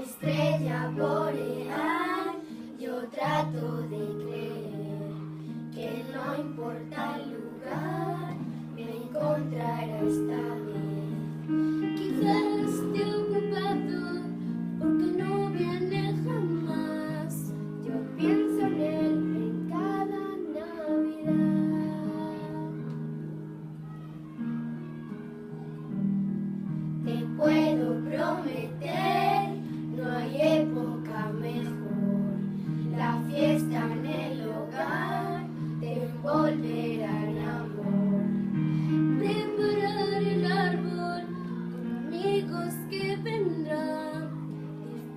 Estrella boreal, yo trato de creer que no importa el lugar, me encontrará esta vez. Quizás esté ocupado porque no viene jamás. Yo pienso en él en cada Navidad. Te puedo prometer, no hay época mejor. La fiesta en el hogar te envolverá en amor. Preparar el árbol con amigos que vendrán.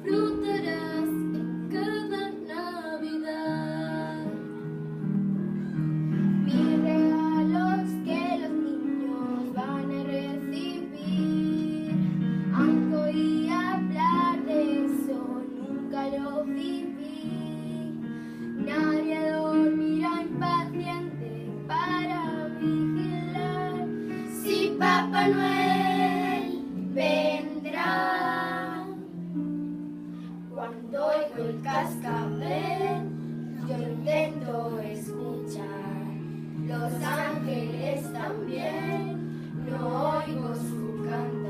Disfrutarás en cada Navidad. Mis regalos que los niños van a recibir. Aunque oí hablar de eso, nunca lo viví. Nadie dormirá impaciente para vigilar si Papá Noel vendrá. Cuando oigo el cascabel, yo intento escuchar. Los ángeles también, no oigo su canto.